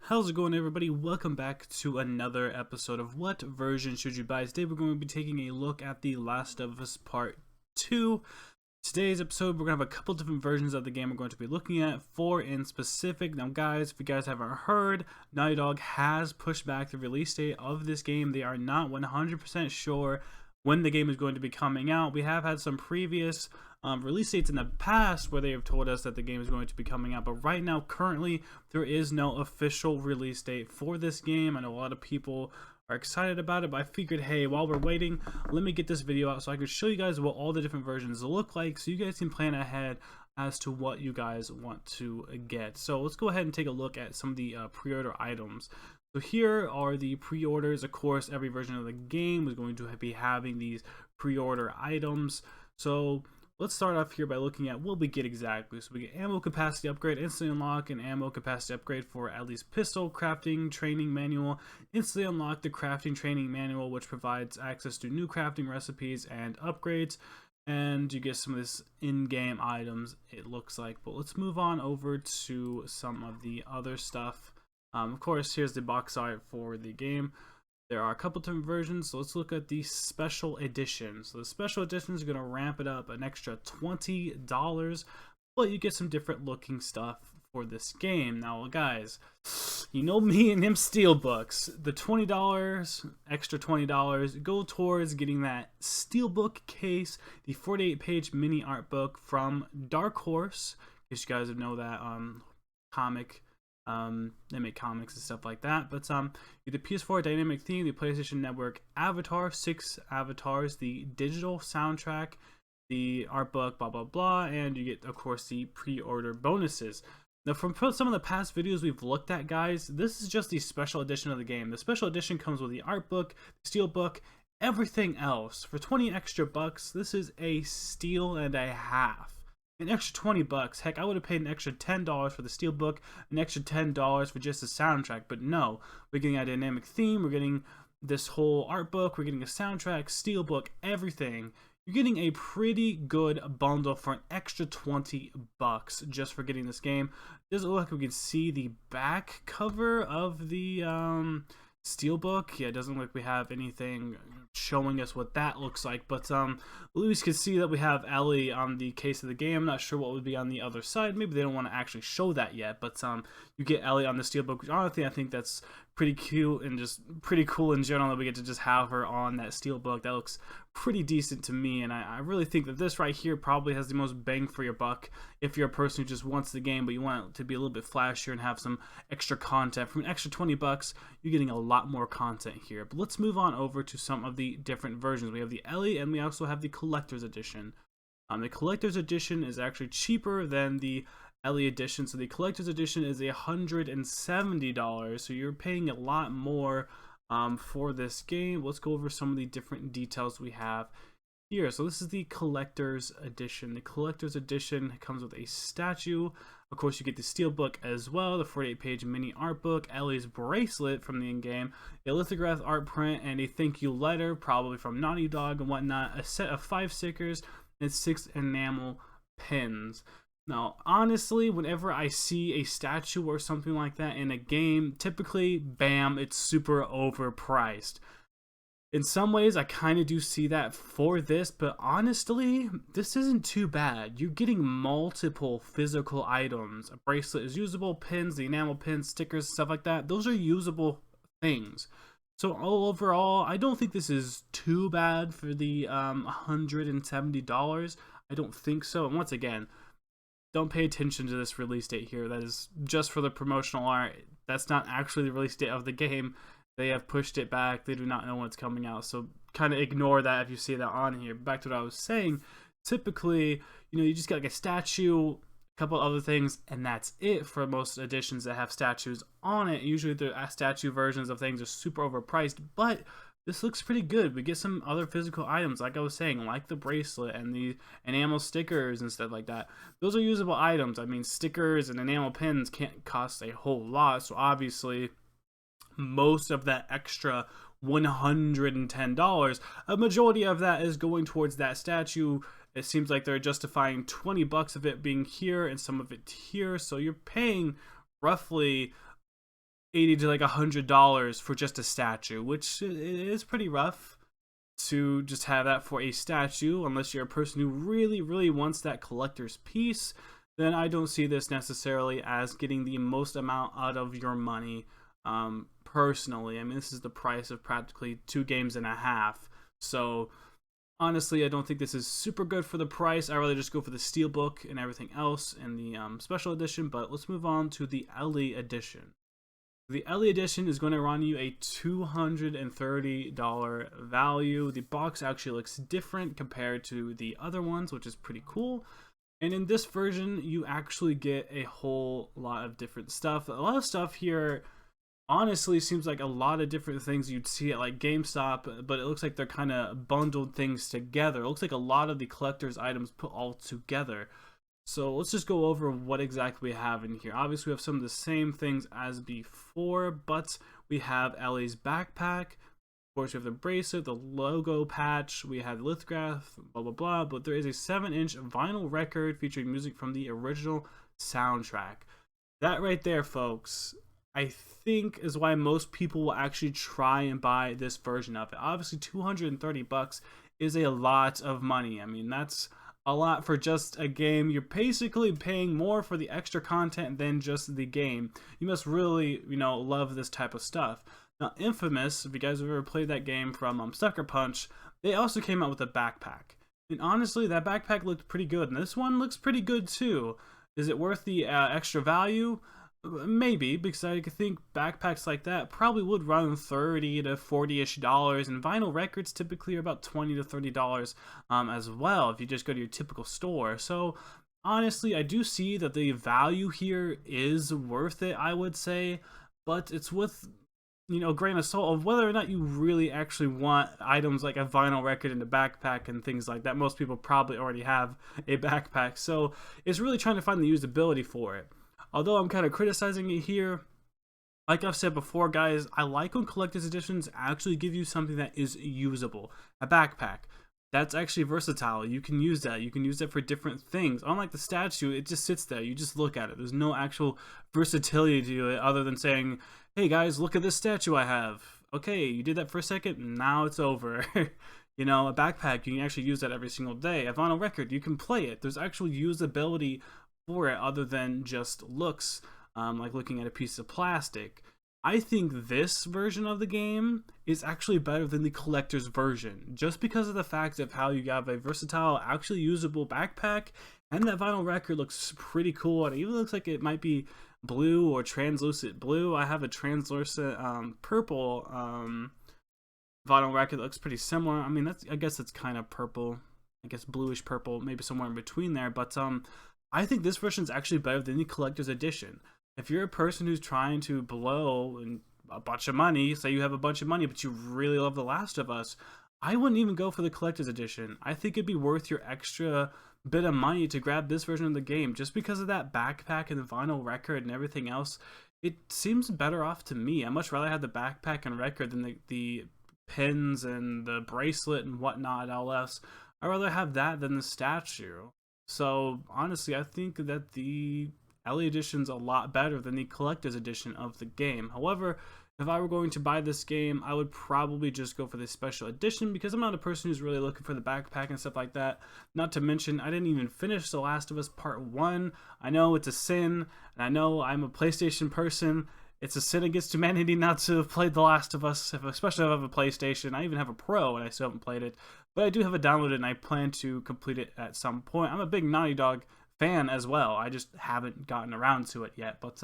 How's it going, everybody? Welcome back to another episode of What Version Should You Buy? Today we're going to be taking a look at The Last of Us Part 2. Today's episode, we're going to have a couple different versions of the game we're going to be looking at, 4 in specific. Now guys, if you guys haven't heard, Naughty Dog has pushed back the release date of this game. They are not 100% sure when the game is going to be coming out. We have had some previous release dates in the past where they have told us that the game is going to be coming out, but right now, currently, there is no official release date for this game. I know a lot of people are excited about it, but I figured, hey, while we're waiting, let me get this video out so I can show you guys what all the different versions look like so you guys can plan ahead as to what you guys want to get. So let's go ahead and take a look at some of the pre-order items. So here are the pre-orders. Of course, every version of the game is going to be having these pre-order items. So let's start off here by looking at what we get exactly. So we get ammo capacity upgrade, instant unlock, and ammo capacity upgrade for Ellie's pistol, crafting training manual, instantly unlock the crafting training manual, which provides access to new crafting recipes and upgrades. And you get some of this in-game items, it looks like. But let's move on over to some of the other stuff. Of course, here's the box art for the game. There are a couple different versions, so let's look at the special edition. So the special edition is going to ramp it up an extra $20, but you get some different looking stuff for this game. Now guys, you know me and them steelbooks. The $20, extra $20, go towards getting that steelbook case, the 48-page mini art book from Dark Horse, in case you guys know that comic. They make comics and stuff like that, but the PS4 dynamic theme, the PlayStation Network avatar, 6 avatars, the digital soundtrack, the art book, blah blah blah, and you get, of course, the pre-order bonuses. Now, from some of the past videos we've looked at, guys, this is just the special edition of the game. The special edition comes with the art book, the steel book, everything else. For 20 extra bucks, this is a steal and a half. An extra 20 bucks. Heck, I would have paid an extra $10 for the steelbook, an extra $10 for just the soundtrack. But no, we're getting a dynamic theme, we're getting this whole art book, we're getting a soundtrack, steelbook, everything. You're getting a pretty good bundle for an extra 20 bucks just for getting this game. Does it look like we can see the back cover of the steelbook? Yeah, it doesn't look like we have anything showing us what that looks like, but at least can see that we have Ellie on the case of the game. I'm not sure what would be on the other side. Maybe they don't want to actually show that yet, but you get Ellie on the steelbook, which honestly I think that's pretty cute and just pretty cool in general that we get to just have her on that steelbook. That looks pretty decent to me, and I really think that this right here probably has the most bang for your buck if you're a person who just wants the game but you want it to be a little bit flashier and have some extra content. For an extra 20 bucks, you're getting a lot more content here. But let's move on over to some of the different versions. We have the Ellie, and we also have the Collector's Edition. The Collector's Edition is actually cheaper than the Ellie Edition, so the Collector's Edition is $170, so you're paying a lot more for this game. Let's go over some of the different details we have here. So this is the Collector's Edition. The Collector's Edition comes with a statue. Of course, you get the steelbook as well, the 48-page mini art book, Ellie's bracelet from the in-game, a lithograph art print, and a thank you letter, probably from Naughty Dog and whatnot, a set of 5 stickers, and 6 enamel pins. Now, honestly, whenever I see a statue or something like that in a game, typically, bam, it's super overpriced. In some ways, I kind of do see that for this, but honestly, this isn't too bad. You're getting multiple physical items. A bracelet is usable, pins, the enamel pins, stickers, stuff like that. Those are usable things. So overall, I don't think this is too bad for the $170. I don't think so. And once again, don't pay attention to this release date here. That is just for the promotional art. That's not actually the release date of the game. They have pushed it back. They do not know when it's coming out. So kind of ignore that if you see that on here. Back to what I was saying. Typically, you just got like a statue, a couple other things, and that's it for most editions that have statues on it. Usually the statue versions of things are super overpriced, but this looks pretty good. We get some other physical items, like I was saying, like the bracelet and the enamel stickers and stuff like that. Those are usable items. I mean, stickers and enamel pins can't cost a whole lot, so obviously most of that extra $110, a majority of that is going towards that statue. It seems like they're justifying 20 bucks of it being here and some of it here, so you're paying roughly $80 to like $100 for just a statue, which is pretty rough to just have that for a statue, unless you're a person who really wants that collector's piece. Then I don't see this necessarily as getting the most amount out of your money. Personally, I mean, this is the price of practically 2.5 games. So honestly, I don't think this is super good for the price. I rather just go for the steelbook and everything else in the special edition. But let's move on to the Ellie edition. The Ellie edition is going to run you a $230 value. The box actually looks different compared to the other ones, which is pretty cool. And in this version, you actually get a whole lot of different stuff. A lot of stuff here honestly seems like a lot of different things you'd see at like GameStop, but it looks like they're kind of bundled things together. It looks like a lot of the collector's items put all together. So let's just go over what exactly we have in here. Obviously, we have some of the same things as before, but we have Ellie's backpack. Of course, we have the bracelet, the logo patch, we have the lithograph, blah, blah, blah. But there is a 7-inch vinyl record featuring music from the original soundtrack. That right there, folks, I think is why most people will actually try and buy this version of it. Obviously, $230 is a lot of money. I mean, that's a lot for just a game. You're basically paying more for the extra content than just the game. You must really, love this type of stuff. Now, Infamous, if you guys have ever played that game from Sucker Punch, they also came out with a backpack. And honestly, that backpack looked pretty good, and this one looks pretty good too. Is it worth the extra value? Maybe, because I think backpacks like that probably would run $30 to $40-ish, and vinyl records typically are about $20 to $30 as well if you just go to your typical store. So honestly, I do see that the value here is worth it, I would say, but it's with a grain of salt of whether or not you really actually want items like a vinyl record in a backpack and things like that. Most people probably already have a backpack, so it's really trying to find the usability for it. Although I'm kind of criticizing it here, like I've said before, guys, I like when collector's editions actually give you something that is usable. A backpack, that's actually versatile. You can use that. You can use that for different things. Unlike the statue, it just sits there. You just look at it. There's no actual versatility to it other than saying, hey guys, look at this statue I have. Okay, you did that for a second, now it's over. A backpack, you can actually use that every single day. A vinyl record, you can play it. There's actual usability for it other than just looks, like looking at a piece of plastic. I think this version of the game is actually better than the collector's version, just because of the fact of how you have a versatile, actually usable backpack, and that vinyl record looks pretty cool. And it even looks like it might be blue or translucent blue. I have a translucent purple vinyl record that looks pretty similar. I mean, I guess it's kind of purple. I guess bluish purple, maybe somewhere in between there. But I think this version is actually better than the collector's edition. If you're a person who's trying to blow a bunch of money, say you have a bunch of money, but you really love The Last of Us, I wouldn't even go for the collector's edition. I think it'd be worth your extra bit of money to grab this version of the game, just because of that backpack and the vinyl record and everything else. It seems better off to me. I'd much rather have the backpack and record than the pins and the bracelet and whatnot, all else. I'd rather have that than the statue. So honestly, I think that the Ellie edition's a lot better than the collector's edition of the game. However, if I were going to buy this game, I would probably just go for the special edition, because I'm not a person who's really looking for the backpack and stuff like that. Not to mention, I didn't even finish The Last of Us Part 1. I know it's a sin, and I know I'm a PlayStation person. It's a sin against humanity not to have played The Last of Us, especially if I have a PlayStation. I even have a Pro, and I still haven't played it. But I do have it downloaded, and I plan to complete it at some point. I'm a big Naughty Dog fan as well. I just haven't gotten around to it yet. But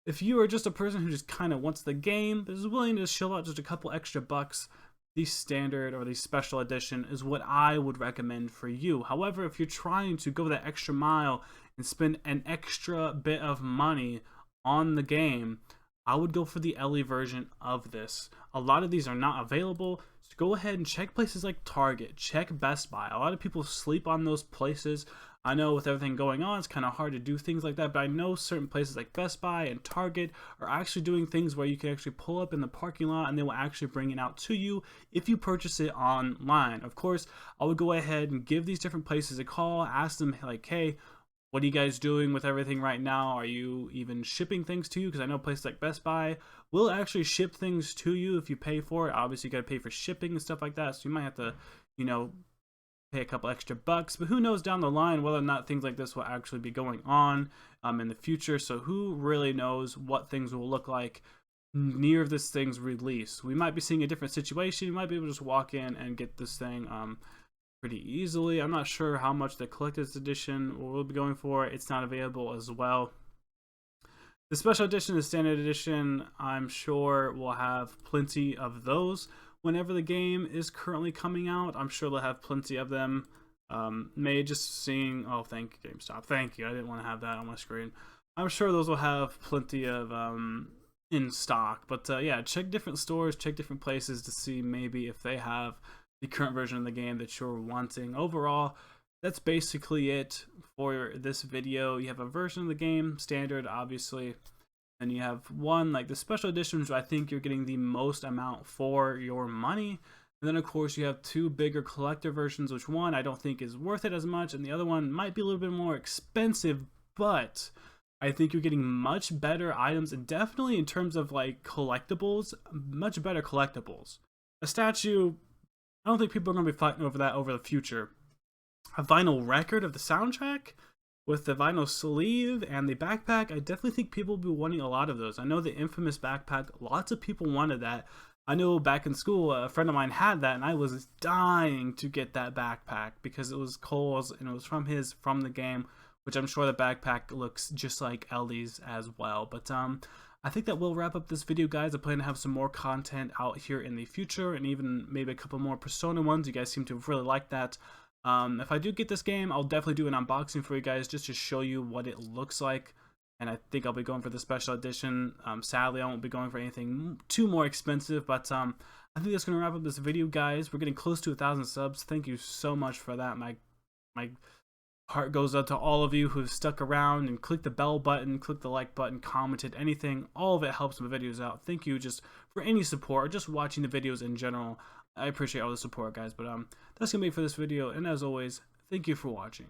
if you are just a person who just kind of wants the game, but is willing to shell out just a couple extra bucks, the standard or the special edition is what I would recommend for you. However, if you're trying to go that extra mile and spend an extra bit of money on the game, I would go for the Ellie version of this. A lot of these are not available, so go ahead and check places like Target, check Best Buy. A lot of people sleep on those places. I know with everything going on, it's kind of hard to do things like that, but I know certain places like Best Buy and Target are actually doing things where you can actually pull up in the parking lot and they will actually bring it out to you if you purchase it online. Of course, I would go ahead and give these different places a call, ask them like, hey, What are you guys doing with everything right now? Are you even shipping things to you? Because I know places like Best Buy will actually ship things to you if you pay for it. Obviously, you got to pay for shipping and stuff like that. So you might have to, you know, pay a couple extra bucks. But who knows down the line whether or not things like this will actually be going on in the future. So who really knows what things will look like near this thing's release? We might be seeing a different situation. You might be able to just walk in and get this thing pretty easily. I'm not sure how much the collector's edition will be going for. It's not available as well. The special edition, the standard edition, I'm sure will have plenty of those whenever the game is currently coming out. I'm sure they'll have plenty of them made. Just seeing, oh, thank you, GameStop, thank you, I didn't want to have that on my screen. I'm sure those will have plenty of in stock, but yeah, check different stores, check different places to see maybe if they have the current version of the game that you're wanting. Overall, that's basically it for this video. You have a version of the game, standard obviously, and you have one like the special edition, which I think you're getting the most amount for your money. And then of course you have two bigger collector versions, which one I don't think is worth it as much, and the other one might be a little bit more expensive, but I think you're getting much better items, and definitely in terms of like collectibles, much better collectibles. A statue, I don't think people are going to be fighting over that over the future. A vinyl record of the soundtrack with the vinyl sleeve and the backpack, I definitely think people will be wanting a lot of those. I know the infamous backpack, lots of people wanted that. I know back in school, a friend of mine had that, and I was dying to get that backpack because it was Cole's and it was from the game, which I'm sure the backpack looks just like Ellie's as well. But I think that will wrap up this video, guys. I plan to have some more content out here in the future, and even maybe a couple more Persona ones. You guys seem to really like that. If I do get this game, I'll definitely do an unboxing for you guys just to show you what it looks like. And I think I'll be going for the special edition. Sadly, I won't be going for anything too more expensive, but I think that's going to wrap up this video, guys. We're getting close to 1,000 subs. Thank you so much for that. My heart goes out to all of you who have stuck around and clicked the bell button, clicked the like button, commented, anything. All of it helps my videos out. Thank you just for any support or just watching the videos in general. I appreciate all the support, guys. But that's going to be it for this video. And as always, thank you for watching.